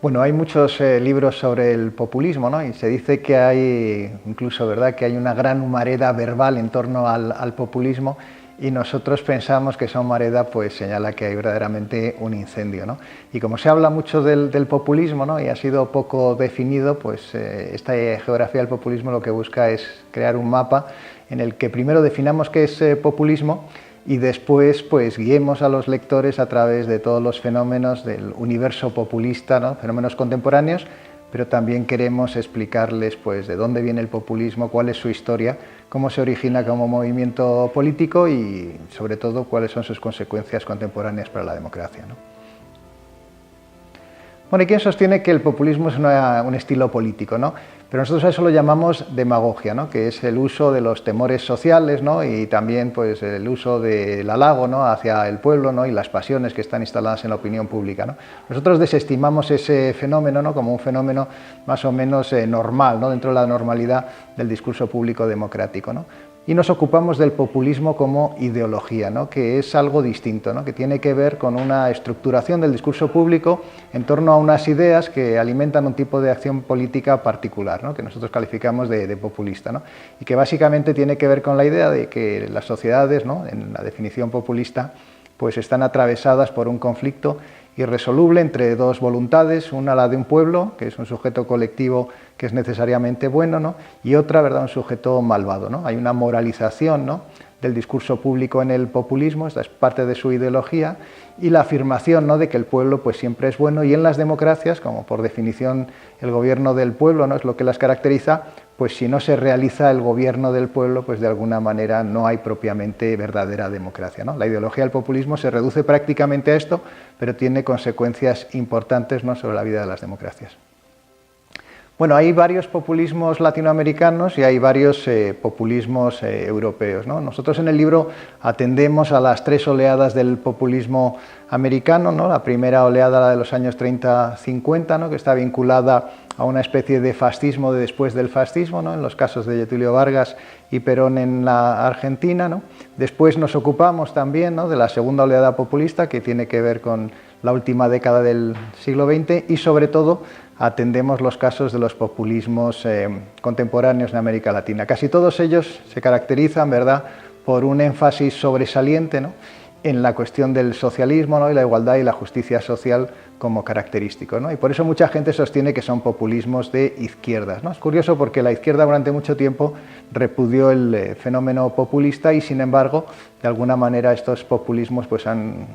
Bueno, hay muchos libros sobre el populismo, ¿no? Y se dice que hay, incluso, ¿verdad?, que hay una gran humareda verbal en torno al populismo, y nosotros pensamos que esa humareda pues señala que hay verdaderamente un incendio, ¿no? Y como se habla mucho del populismo, ¿no?, y ha sido poco definido, pues esta geografía del populismo lo que busca es crear un mapa en el que primero definamos qué es populismo y después pues guiemos a los lectores a través de todos los fenómenos del universo populista, ¿no?, fenómenos contemporáneos, pero también queremos explicarles pues de dónde viene el populismo, cuál es su historia, cómo se origina como movimiento político y sobre todo cuáles son sus consecuencias contemporáneas para la democracia, ¿no? Bueno, hay quien sostiene que el populismo es un estilo político, ¿no? Pero nosotros a eso lo llamamos demagogia, ¿no?, que es el uso de los temores sociales, ¿no?, y también pues, el uso del halago, ¿no?, hacia el pueblo, ¿no?, y las pasiones que están instaladas en la opinión pública, ¿no? Nosotros desestimamos ese fenómeno, ¿no?, como un fenómeno más o menos normal, ¿no?, dentro de la normalidad del discurso público democrático, ¿no? Y nos ocupamos del populismo como ideología, ¿no?, que es algo distinto, ¿no?, que tiene que ver con una estructuración del discurso público en torno a unas ideas que alimentan un tipo de acción política particular, ¿no?, que nosotros calificamos de populista, ¿no?, y que básicamente tiene que ver con la idea de que las sociedades, ¿no?, en la definición populista, pues están atravesadas por un conflicto irresoluble entre dos voluntades, una la de un pueblo, que es un sujeto colectivo que es necesariamente bueno, ¿no?, y otra, ¿verdad?, un sujeto malvado, ¿no? Hay una moralización, ¿no?, del discurso público en el populismo, esta es parte de su ideología, y la afirmación, ¿no?, de que el pueblo pues siempre es bueno, y en las democracias, como por definición el gobierno del pueblo, ¿no?, es lo que las caracteriza, pues si no se realiza el gobierno del pueblo, pues de alguna manera no hay propiamente verdadera democracia, ¿no? La ideología del populismo se reduce prácticamente a esto, pero tiene consecuencias importantes, ¿no?, sobre la vida de las democracias. Bueno, hay varios populismos latinoamericanos y hay varios populismos europeos, ¿no? Nosotros en el libro atendemos a las tres oleadas del populismo americano, ¿no? La primera oleada, la de los años 30-50, ¿no?, que está vinculada a una especie de fascismo de después del fascismo, ¿no?, en los casos de Getúlio Vargas y Perón en la Argentina, ¿no? Después nos ocupamos también, ¿no?, de la segunda oleada populista, que tiene que ver con la última década del siglo XX, y sobre todo atendemos los casos de los populismos contemporáneos en América Latina. Casi todos ellos se caracterizan, ¿verdad?, por un énfasis sobresaliente, ¿no?, en la cuestión del socialismo, ¿no?, y la igualdad y la justicia social como característico, ¿no? Y por eso mucha gente sostiene que son populismos de izquierdas, ¿no? Es curioso porque la izquierda durante mucho tiempo repudió el fenómeno populista y, sin embargo, de alguna manera estos populismos pues han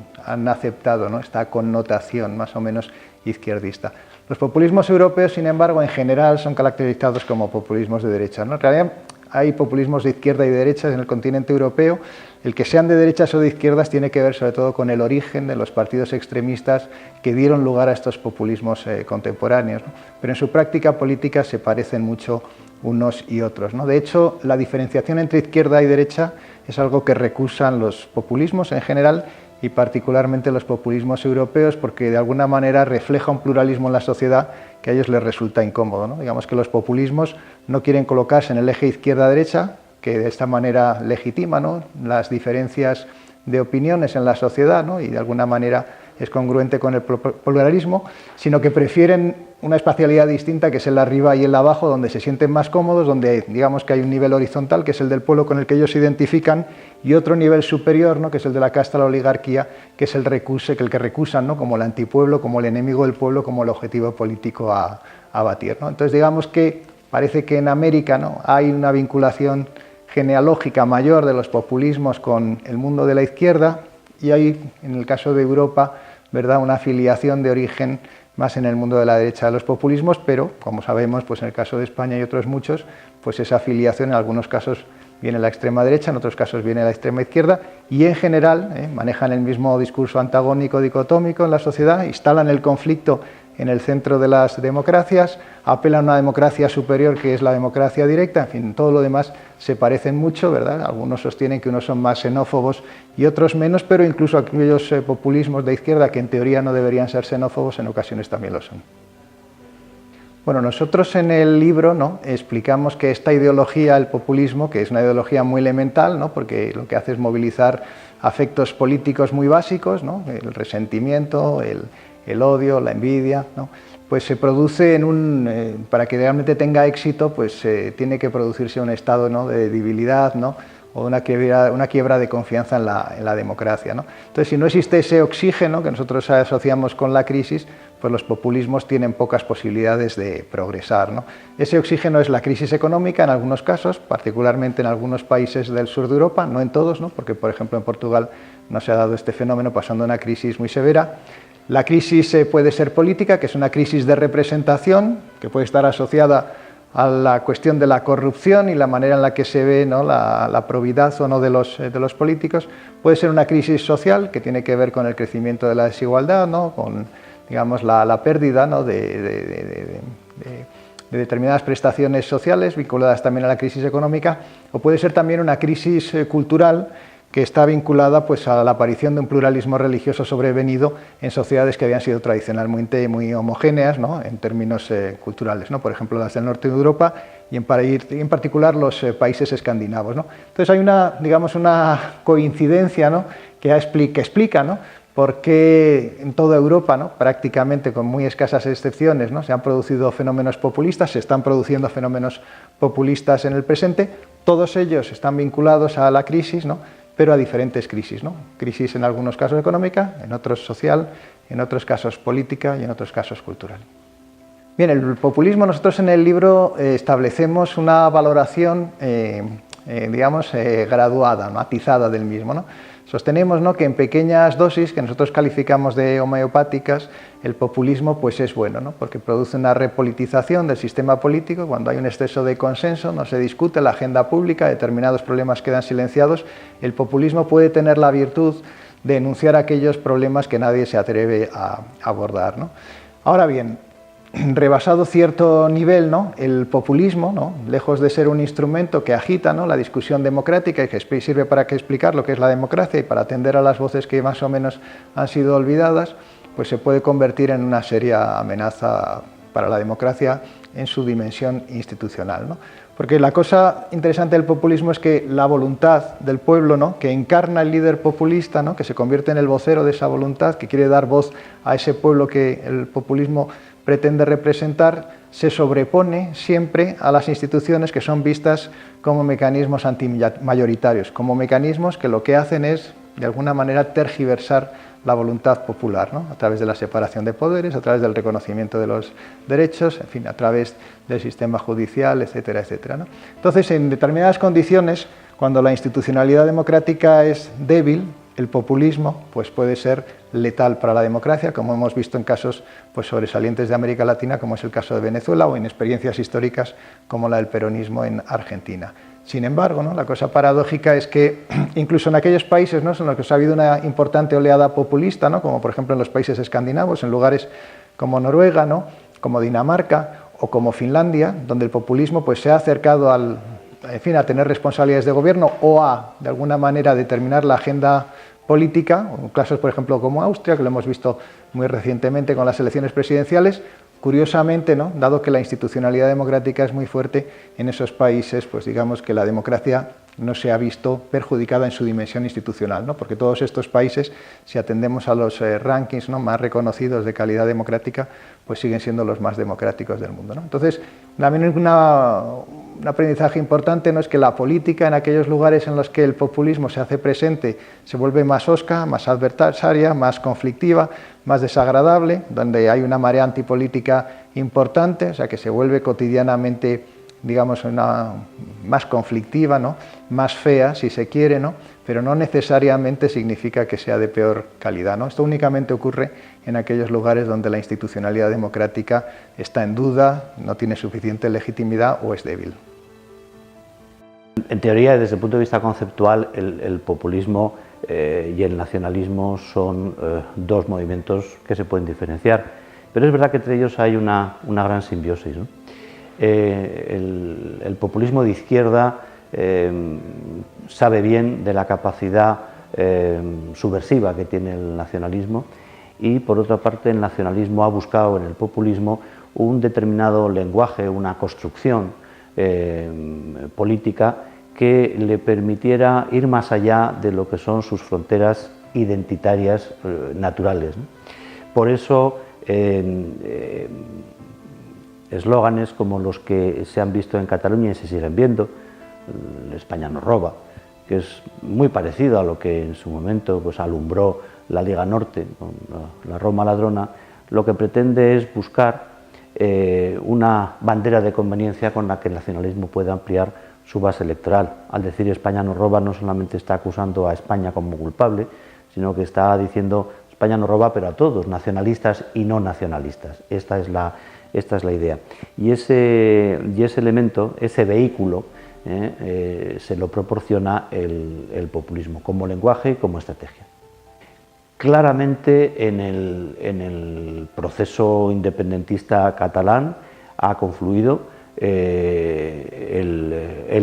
aceptado, ¿no?, esta connotación más o menos izquierdista. Los populismos europeos, sin embargo, en general son caracterizados como populismos de derecha, ¿no? En realidad hay populismos de izquierda y de derecha en el continente europeo. El que sean de derechas o de izquierdas tiene que ver sobre todo con el origen de los partidos extremistas que dieron lugar a estos populismos contemporáneos, ¿no? Pero en su práctica política se parecen mucho unos y otros, ¿no? De hecho, la diferenciación entre izquierda y derecha es algo que recusan los populismos en general y particularmente los populismos europeos, porque de alguna manera refleja un pluralismo en la sociedad que a ellos les resulta incómodo, ¿no? Digamos que los populismos no quieren colocarse en el eje izquierda-derecha, que de esta manera legitima, ¿no?, las diferencias de opiniones en la sociedad, ¿no?, y de alguna manera es congruente con el pluralismo, sino que prefieren una espacialidad distinta, que es el arriba y el abajo, donde se sienten más cómodos, donde digamos que hay un nivel horizontal, que es el del pueblo con el que ellos se identifican, y otro nivel superior, ¿no?, que es el de la casta, la oligarquía, que es el que recusan, ¿no?, como el antipueblo, como el enemigo del pueblo, como el objetivo político a batir, ¿no? Entonces digamos que parece que en América, ¿no?, hay una vinculación genealógica mayor de los populismos con el mundo de la izquierda, y hay, en el caso de Europa, ¿verdad?, una afiliación de origen más en el mundo de la derecha de los populismos, pero, como sabemos, pues en el caso de España y otros muchos, pues esa afiliación en algunos casos viene la extrema derecha, en otros casos viene la extrema izquierda, y en general manejan el mismo discurso antagónico, dicotómico en la sociedad, instalan el conflicto en el centro de las democracias, apelan a una democracia superior que es la democracia directa, en fin, todo lo demás se parecen mucho, ¿verdad? Algunos sostienen que unos son más xenófobos y otros menos, pero incluso aquellos populismos de izquierda que en teoría no deberían ser xenófobos, en ocasiones también lo son. Bueno, nosotros en el libro, ¿no?, explicamos que esta ideología, el populismo, que es una ideología muy elemental, ¿no?, porque lo que hace es movilizar afectos políticos muy básicos, ¿no?, el resentimiento, el odio, la envidia, ¿no?, pues se produce para que realmente tenga éxito, pues tiene que producirse un estado, ¿no?, de debilidad, ¿no?, o una quiebra de confianza en la democracia, ¿no? Entonces, si no existe ese oxígeno que nosotros asociamos con la crisis, pues los populismos tienen pocas posibilidades de progresar, ¿no? Ese oxígeno es la crisis económica en algunos casos, particularmente en algunos países del sur de Europa, no en todos, ¿no?, porque por ejemplo en Portugal no se ha dado este fenómeno, pasando una crisis muy severa. La crisis puede ser política, que es una crisis de representación, que puede estar asociada a la cuestión de la corrupción y la manera en la que se ve, ¿no?, la probidad o no de los políticos. Puede ser una crisis social, que tiene que ver con el crecimiento de la desigualdad, ¿no?, con, digamos, la pérdida, ¿no?, de determinadas prestaciones sociales vinculadas también a la crisis económica, o puede ser también una crisis cultural, que está vinculada, pues, a la aparición de un pluralismo religioso sobrevenido en sociedades que habían sido tradicionalmente muy homogéneas, ¿no?, en términos culturales, ¿no?, por ejemplo las del norte de Europa y en particular los países escandinavos, ¿no? Entonces hay una coincidencia, ¿no?, que explica, ¿no?, por qué en toda Europa, ¿no?, prácticamente con muy escasas excepciones, ¿no?, se han producido fenómenos populistas, se están produciendo fenómenos populistas en el presente. Todos ellos están vinculados a la crisis, ¿no?, pero a diferentes crisis, ¿no? Crisis en algunos casos económica, en otros social, en otros casos política y en otros casos cultural. Bien, el populismo, nosotros en el libro establecemos una valoración, graduada, matizada del mismo, ¿no? Sostenemos, ¿no?, que en pequeñas dosis, que nosotros calificamos de homeopáticas, el populismo pues es bueno, ¿no?, porque produce una repolitización del sistema político. Cuando hay un exceso de consenso, no se discute la agenda pública, determinados problemas quedan silenciados. El populismo puede tener la virtud de enunciar aquellos problemas que nadie se atreve a abordar, ¿no? Ahora bien, rebasado cierto nivel, ¿no?, el populismo, ¿no?, lejos de ser un instrumento que agita, ¿no?, la discusión democrática y que sirve para explicar lo que es la democracia y para atender a las voces que más o menos han sido olvidadas, pues se puede convertir en una seria amenaza para la democracia en su dimensión institucional, ¿no? Porque la cosa interesante del populismo es que la voluntad del pueblo, ¿no?, que encarna el líder populista, ¿no?, que se convierte en el vocero de esa voluntad, que quiere dar voz a ese pueblo que el populismo pretende representar, se sobrepone siempre a las instituciones que son vistas como mecanismos antimayoritarios, como mecanismos que lo que hacen es, de alguna manera, tergiversar la voluntad popular, ¿no?, a través de la separación de poderes, a través del reconocimiento de los derechos, en fin, a través del sistema judicial, etcétera, etcétera, ¿no? Entonces, en determinadas condiciones, cuando la institucionalidad democrática es débil, el populismo pues puede ser letal para la democracia, como hemos visto en casos pues sobresalientes de América Latina, como es el caso de Venezuela, o en experiencias históricas como la del peronismo en Argentina. Sin embargo, ¿no?, la cosa paradójica es que incluso en aquellos países, ¿no?, en los que ha habido una importante oleada populista, ¿no?, como por ejemplo en los países escandinavos, en lugares como Noruega, ¿no?, como Dinamarca o como Finlandia, donde el populismo pues se ha acercado a tener responsabilidades de gobierno o a, de alguna manera, determinar la agenda política, en casos, por ejemplo, como Austria, que lo hemos visto muy recientemente con las elecciones presidenciales. Curiosamente, ¿no?, dado que la institucionalidad democrática es muy fuerte en esos países, pues digamos que la democracia no se ha visto perjudicada en su dimensión institucional, ¿no?, porque todos estos países, si atendemos a los rankings, ¿no?, más reconocidos de calidad democrática, pues siguen siendo los más democráticos del mundo, ¿no? Entonces, también un aprendizaje importante, ¿no?, es que la política en aquellos lugares en los que el populismo se hace presente se vuelve más hosca, más adversaria, más conflictiva, más desagradable, donde hay una marea antipolítica importante, o sea que se vuelve cotidianamente, digamos, más conflictiva, ¿no?, más fea, si se quiere, ¿no?, pero no necesariamente significa que sea de peor calidad, ¿no? Esto únicamente ocurre en aquellos lugares donde la institucionalidad democrática está en duda, no tiene suficiente legitimidad o es débil. En teoría, desde el punto de vista conceptual, el populismo y el nacionalismo son dos movimientos que se pueden diferenciar, pero es verdad que entre ellos hay una gran simbiosis, ¿no? El populismo de izquierda sabe bien de la capacidad subversiva que tiene el nacionalismo y, por otra parte, el nacionalismo ha buscado en el populismo un determinado lenguaje, una construcción política que le permitiera ir más allá de lo que son sus fronteras identitarias naturales, ¿no? Por eso eslóganes como los que se han visto en Cataluña y se siguen viendo, España nos roba, que es muy parecido a lo que en su momento pues, alumbró la Liga Norte con la Roma ladrona. Lo que pretende es buscar una bandera de conveniencia con la que el nacionalismo pueda ampliar su base electoral. Al decir España nos roba, no solamente está acusando a España como culpable, sino que está diciendo España nos roba, pero a todos, nacionalistas y no nacionalistas. Esta es la idea. Y ese elemento, ese vehículo, se lo proporciona el populismo, como lenguaje y como estrategia. Claramente en el proceso independentista catalán ha confluido el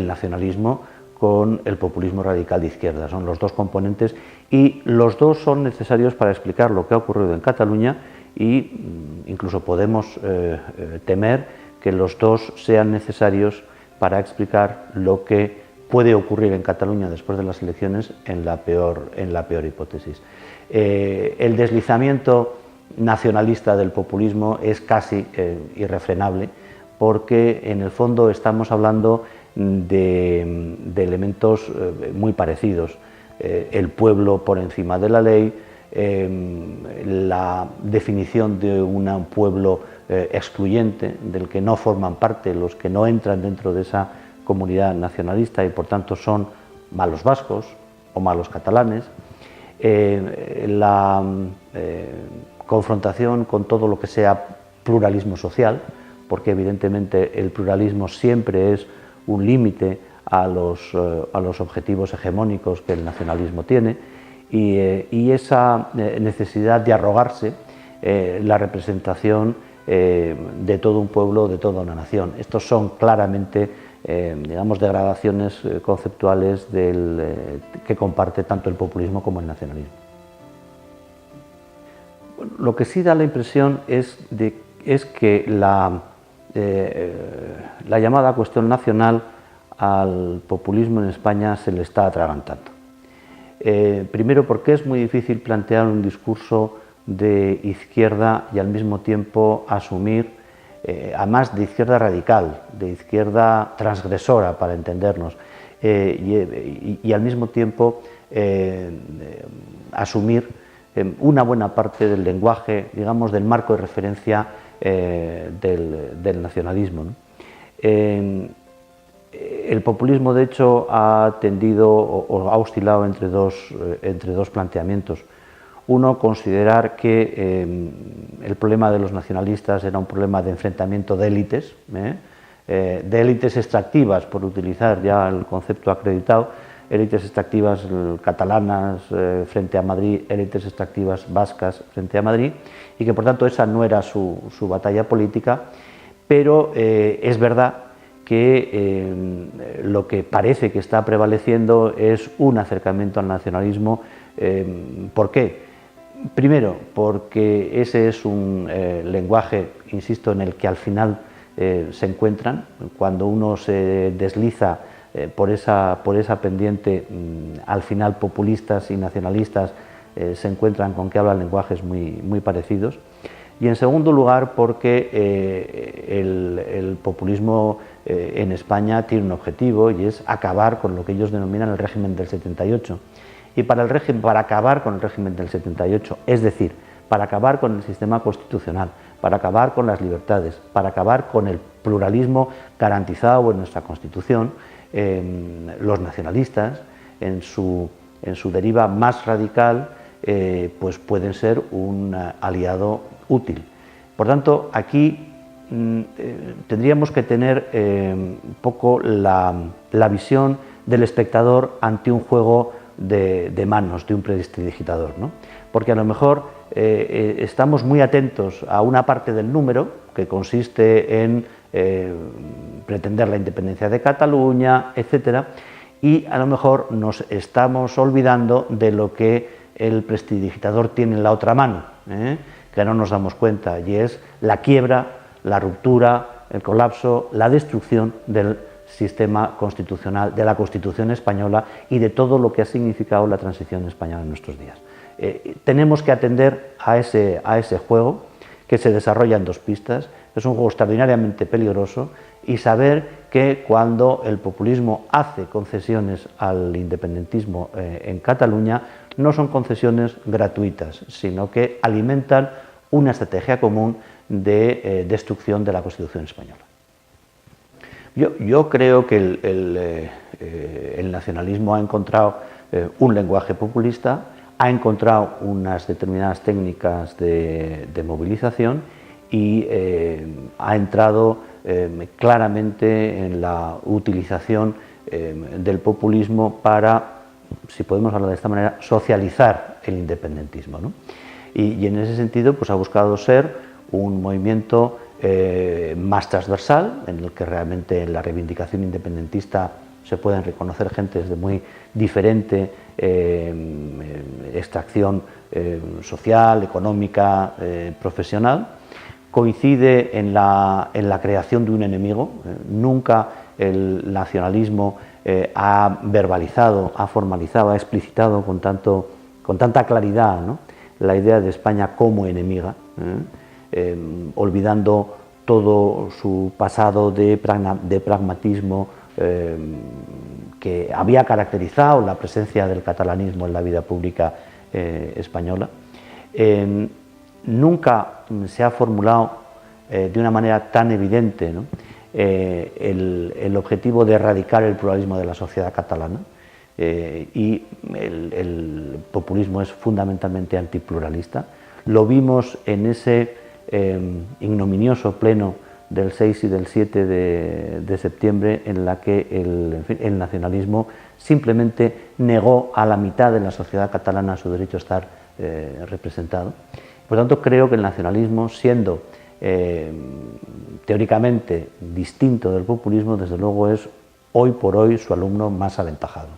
nacionalismo con el populismo radical de izquierda. Son los dos componentes y los dos son necesarios para explicar lo que ha ocurrido en Cataluña y incluso podemos temer que los dos sean necesarios para explicar lo que puede ocurrir en Cataluña después de las elecciones en la peor hipótesis. El deslizamiento nacionalista del populismo es casi irrefrenable porque en el fondo estamos hablando de elementos muy parecidos. El pueblo por encima de la ley, la definición de un pueblo excluyente del que no forman parte los que no entran dentro de esa comunidad nacionalista y por tanto son malos vascos o malos catalanes, la confrontación con todo lo que sea pluralismo social, porque evidentemente el pluralismo siempre es un límite a los objetivos hegemónicos que el nacionalismo tiene y esa necesidad de arrogarse la representación de todo un pueblo, de toda una nación. Estos son claramente digamos, degradaciones conceptuales que comparte tanto el populismo como el nacionalismo. Lo que sí da la impresión es que la llamada cuestión nacional al populismo en España se le está atragantando. Primero porque es muy difícil plantear un discurso de izquierda y al mismo tiempo asumir, además de izquierda radical, de izquierda transgresora para entendernos, y al mismo tiempo asumir una buena parte del lenguaje, digamos, del marco de referencia del nacionalismo, ¿no? El populismo, de hecho, ha tendido o ha oscilado entre dos planteamientos. Uno, considerar que el problema de los nacionalistas era un problema de enfrentamiento de élites extractivas, por utilizar ya el concepto acreditado, élites extractivas catalanas frente a Madrid, élites extractivas vascas frente a Madrid, y que por tanto esa no era su batalla política, pero es verdad que lo que parece que está prevaleciendo es un acercamiento al nacionalismo. ¿Por qué? Primero, porque ese es un lenguaje, insisto, en el que al final se encuentran. Cuando uno se desliza por esa pendiente, al final populistas y nacionalistas se encuentran con que hablan lenguajes muy parecidos. Y en segundo lugar, porque el populismo en España tiene un objetivo y es acabar con lo que ellos denominan el régimen del 78. Y para acabar con el régimen del 78, es decir, para acabar con el sistema constitucional, para acabar con las libertades, para acabar con el pluralismo garantizado en nuestra Constitución, los nacionalistas, en su deriva más radical, pues pueden ser un aliado útil. Por tanto, aquí tendríamos que tener un poco la visión del espectador ante un juego de manos, de un prestidigitador, ¿no? Porque a lo mejor estamos muy atentos a una parte del número que consiste en pretender la independencia de Cataluña, etcétera, y a lo mejor nos estamos olvidando de lo que el prestidigitador tiene en la otra mano, que no nos damos cuenta, y es la quiebra, la ruptura, el colapso, la destrucción del sistema constitucional, de la Constitución española y de todo lo que ha significado la transición española en nuestros días. Tenemos que atender a ese juego que se desarrolla en dos pistas, es un juego extraordinariamente peligroso, y saber que cuando el populismo hace concesiones al independentismo en Cataluña, no son concesiones gratuitas, sino que alimentan una estrategia común de destrucción de la Constitución española. Yo creo que el nacionalismo ha encontrado un lenguaje populista, ha encontrado unas determinadas técnicas de movilización y ha entrado claramente en la utilización del populismo para, si podemos hablar de esta manera, socializar el independentismo, ¿no? Y en ese sentido pues ha buscado ser un movimiento más transversal, en el que realmente en la reivindicación independentista se pueden reconocer gentes de muy diferente extracción social, económica, profesional. Coincide en la creación de un enemigo. Nunca el nacionalismo ha verbalizado, ha formalizado, ha explicitado con tanta claridad, ¿no?, la idea de España como enemiga, olvidando todo su pasado de pragmatismo que había caracterizado la presencia del catalanismo en la vida pública española. Nunca se ha formulado de una manera tan evidente, ¿no?, el objetivo de erradicar el pluralismo de la sociedad catalana, y el populismo es fundamentalmente antipluralista. Lo vimos en ese ignominioso pleno del 6 y del 7 de septiembre, en la que el nacionalismo simplemente negó a la mitad de la sociedad catalana su derecho a estar representado. Por tanto, creo que el nacionalismo, siendo teóricamente distinto del populismo, desde luego es hoy por hoy su alumno más aventajado.